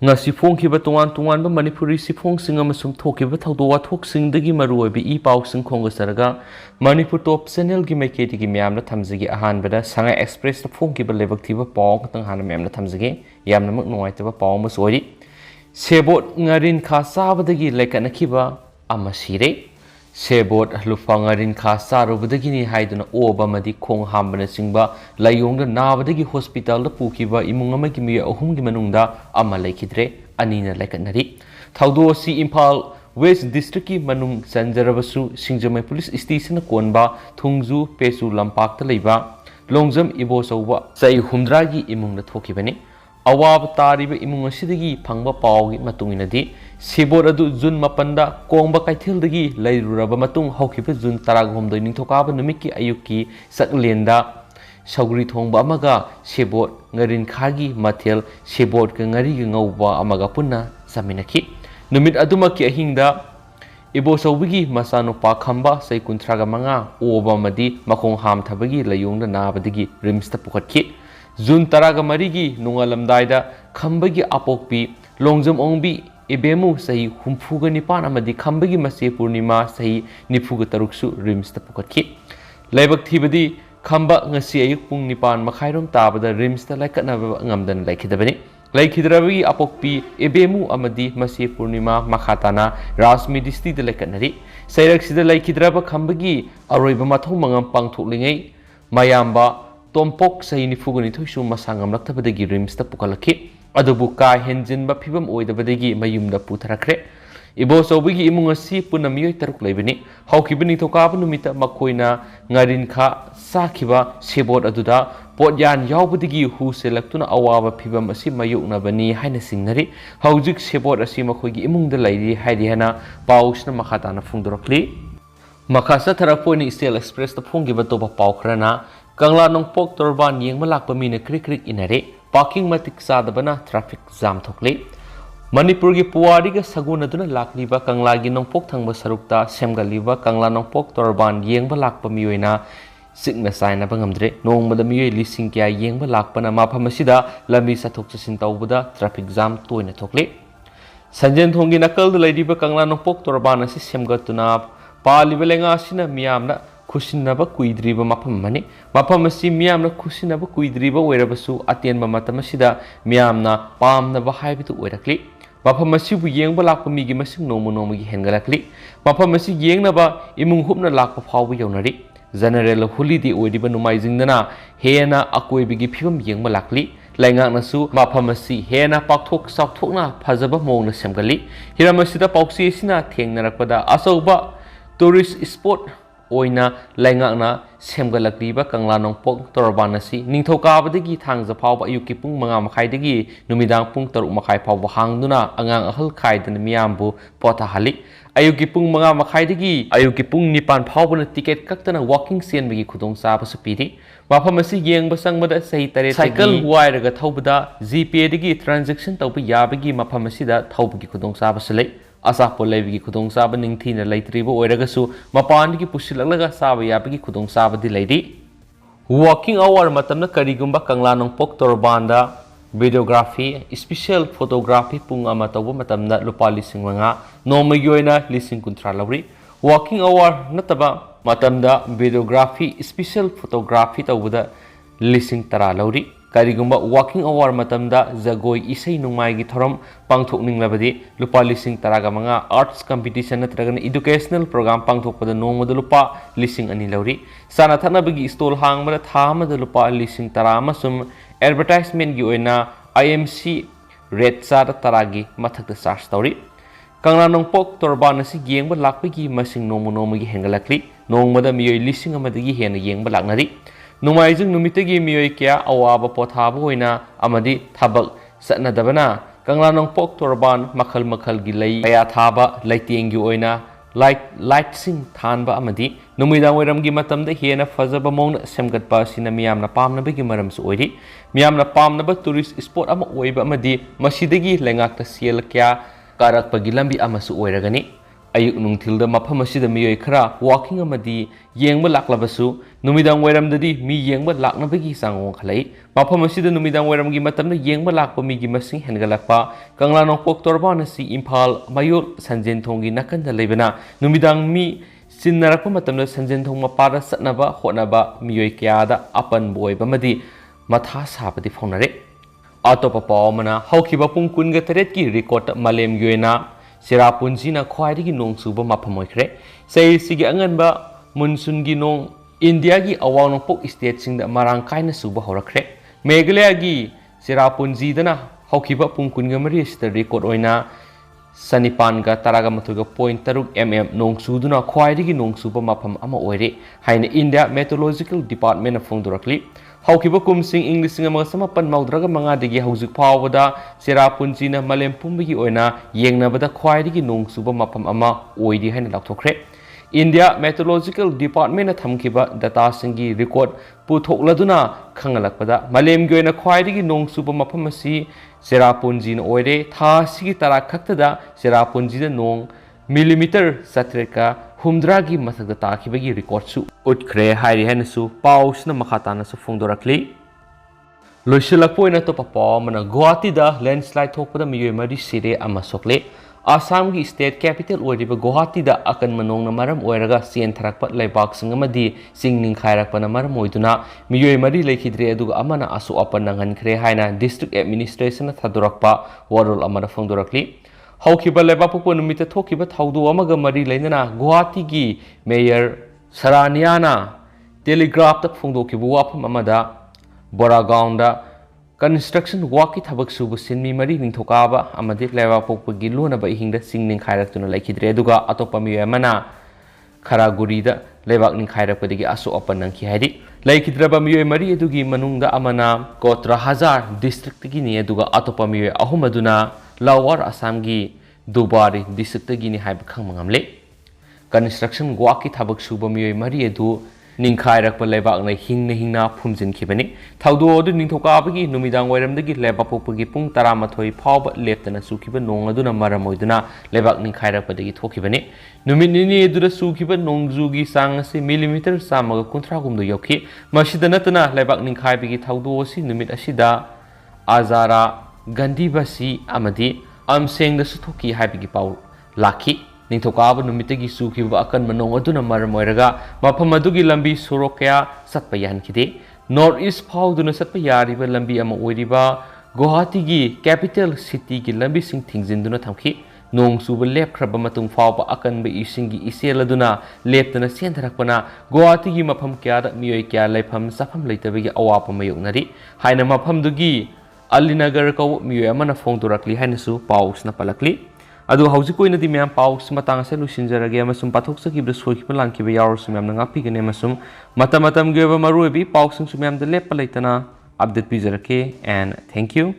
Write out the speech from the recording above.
ngasi phongkhiba tongan manipuri siphongsing amasung thokiba thawdo wathoksingdagi maruoibi I pausing khongasaraga manipur top channel gi maiketi gi myamna thamjigi ahanbada sanga express phongkiba lebaktiba paw tang hana myamna thamjigi yamna mak nuaitaba paw ma sori sebot ngarin kha sabadagi leikatnakiba ama Sire Sebot lupa ngarin kha Charubadagi ni haiduna oba madi khong hambana singba layongda nabadagi hospital da pukiba imung amagi mi ahum gi manungda ama leikidre anina leikatnari thawdo si Imphal West District ki manung sanjarabasu Singjamai Police Station Kongba Thungju Pesu Lampak ta leiba longjam ibo sauba sai humdra gi imung da thokibani awab tariba imung asidagi phangba pawgi matunginadi Sebot adu June mapanda Kongba Keithel dagi Leiruba matung haukiba June taragomdoi ningthokaba numiki ayuki saklenda saugri thongba amaga Sebot ngarin khagi mathel Sebot ka Ngari ga Ngaoba amaga punna saminaki numit adumaki ahingda ibo saubigi masano pa khamba sai kunthraga manga oba madi makong ham thabagi layongda nabadagi rimsta pukhatki June taraga marigi nungalamdaida khambagi apokpi longjam ongbi Ibemu sahi humfuga nipan amadi khambagi mase purnima sahi nifuga taruksu rimsta pukatki laibak thibadi khamba ngasi ayuk pung nipan makhairom tabada rimsta laikatnaba ngamdan laikhidabani laikhidrabagi apokpi ibemu amadi mase purnima makhatana rasmi disti de laikatnari sairak sida laikhidraba khambagi aroiba mathong mangam pangthoklingai mayamba tompok sahi nifuga ni thoisu masangam laktabadagi rimsta pukalaki adubu ka henjinba phibam oidabadagi mayumda putharakre ibo sobigi imung asi puna Miyoi taruk leibani haukibani thokaba numita makoina ngarin kha sakhiba Sebot aduda potyan yaubadigi hu selaktuna awaba phibam asi mayuknabani haina singnari haujik Sebot asi makoigi imungda lairi hairihana pausna makhatana phungdorakli makhasa tharaponi Steel Express ta phonggiba toba paukhrana Kangla nongpok torban yengma lakpa mina krik inare parking matik sadabana traffic jam thokle Manipur gi puwari ga sagunaduna lakliba Kangla gi nongpok thangba sarukta semgaliba Kangla nongpok torban yengba lakpa miyoina signa saina bangamdre nongmada Miyoi lising kya yengba lakpana maphamasida lambi sathok chasin tawbada traffic jam toina thokle Sanjen thongi nakal laidiba Kangla nongpok torban asi semgatuna paliba lenga sina miyamna Kusinaba kuidriba mapamani mapamasi miyamna kusinaba kuidriba oirabasu atenba matamasida miyamna pamnaba haibitu oirakli mapamasi bu yengba lakpa migi masing nomu gi hengalakli mapamasi yengnaba imung hupna lakpa phawbu yaunari general holiday oidiba numaijingdana hena akoibigi phibam yengba lakli laingaknasu mapamasi hena pakthok sakthokna phajaba mongna semgali hiramasida pauksi sina thengnarakpada asauba tourist spot oina laingakna semgalakliba Kangla nongpok torban asi ningthokabadagi thangja phawba ayuki pung 5 makhaidagi numidang pung 3 makhai phawba hangduna angang ahal khaidana miyambu pothahali ayuki pung 5 makhaidagi ayuki pung 9 phawbana ticket kaktana walking senbagi khudong saba supiri mafam asi yengba sangmada sahi tare cycle wairaga thawbada GPay dagi transaction tawba yabagi mafam asida thawbagi khudong saba salai Asapo lebi khudong saba ningthina leitriba oiragasu mapan gi pusilalaga saba yabagi khudong saba di leidi walking hour matamna karigumba Kangla nongpok torbanda videography special photography pung ama tawba matamna lupa lising manga nomagi oina lising kuntra lawri walking hour nataba matamda videography special photography tawbada lising tara lawri Karigumba walking hour matamda jagoi isai nungmai gi thorom pangthokning labadi lupa lising taraga manga arts competition natragana educational program pangthokpada nongmada lupa lising ani lauri sana thana bagi stall hangmada thamada lupa lising tara amasum advertisement gi oina IMC red sar taragi mathakta search tauri Kangla nongpok torban asi yengba lakpagi masing nomu gi hengalakli nongmada Miyoi lising amadagi hena yengba laknari Numaijing numitagi Miyoi kya awaba pothaba hoina amadi thabak satnadabana Kangla nongpok torban makhal gi lei aya thaba laiteng gi oina light sing thanba amadi numidang oiram gi matamda hena fazaba mong semgatpa sina miyamna pamnaba gi maram su oiri miyamna pamnaba tourist spot ama oiba amadi masidagi lengakta sel kya karakpa gi lambi ama su oiragani ayuk nungthilda mafam asida miyoi khara walking amadi yengba laklabasu numidang wairamdadi mi yengba laknabagi sangong khalai mafam asida numidang wairamgi matamna yengba lakpa mi gi masing hengalakpa kangla nongpok torba nasi Imphal Mayur Sanjen Thonggi nakanda leibana numidang mi sinnarakpa matamna Sanjen Thong mapada satnaba hotnaba miyoi kyada apan boiba madi matha sabadi phonare atopa pawmana haukiba pung kunga teret ki record malem yoina Sirapunjina khwaidagi nong suba mafam oikre sei sigi anganba monsoon nong India gi awang nongpok state singda marang kaina suba horakre Meghalaya gi Sirapunji dana haukiba pungkunga mari sita record oina Sanipan ga taraga matuga point taruk nong suduna khwaidagi nong suba mafam ama oire haina India Meteorological Department of Fongdurakli haukiba kumsing English nga samapan maudraga mga digi haujik pawada Sirapunjina malem pumbagi oina yengnabada khwaidagi nong suba mafam ama oidi haina lakthokre India Meteorological Department na thamkiba data singi record puthokladuna khangalakpada malem gi oina khwaidagi nong suba mafam asi Sirapunjina oire tha sigi tara khaktada Sirapunjina nong millimeter satreka humdragi mathagda takibagi record su utkre hairi hanasu pausna makhatana su phongdorakli loisilakpoina to papa mana Guwahati da landslide thokpada miyoi mari Sire ama sokle Assam gi state capital oiriba Guwahati da akan manong na maram oiraga sien tharakpa laibak singamadi singning khairakpa na maram oiduna miyoi mari lekhidre aduga amana asu apan nangankhre haina district administration thadurakpa warol amana phongdorakli haukiba lebapupo numita thokiba thaudu amaga mari leinana Guwahati gi mayor Saraniana telegraph ta phongdokibu wafam amada Boragaonda construction work ki thabak subu sinmi mari ningthokaba amadi lebapupo gi lonaba ihingda singning khairak tuna laikhidre aduga atopa miyoi amana Kharaguri da lebak ning khairakpadagi asu apan nangki haidi laikhidraba miyoi mari adugi manungda amana Kotra Hazar district gi ni aduga atopa miyoi ahum aduna Lower Assam gi Dubari district gi ni haib khang mangamle construction work ki thabak suba miyoi mari adu ningkhairakpa lebak na hingna phumjin khibani thaudu odu ningthokabagi numidang wairamdagi lebapopagi pung 13 phawba leptana sukhiba nong aduna maramoiduna lebak ningkhairakpadagi thokibani numit nini edura sukhiba nongjugi sang ase millimeter samaga 30 gumdu yokhi masida natana lebak ningkhaibagi thaudu osi numit asida Azara Gandhibasi amadi amseng da suthoki haibigi pau lakhi ningthokaba numitagi sukhiba akan manong aduna maramoiraga mafam adugi lambi sorok kaya satpa yankhide north east phawduna satpa yariba lambi ama oiriba Guwahati gi capital city gi lambi sing thingjinduna thamki nong suba lepkhraba matung phawba akan ba isingi iseladuna leptana sentharakpana Guwahati gi mafam kya da miyoi kya laifam safam leitabagi awapa mayoknari haina mafam dugi Alinagar ko miyoi amana phongdorakli hainasu pausna palakli adu hauji koina di myam paus matang se lusinjarage amasum pathok sakibra soikiba langkiba yaursu myam nga pigane amasum matamatam geba maruebi pausing sumyam de lepa leitana update pijarake and thank you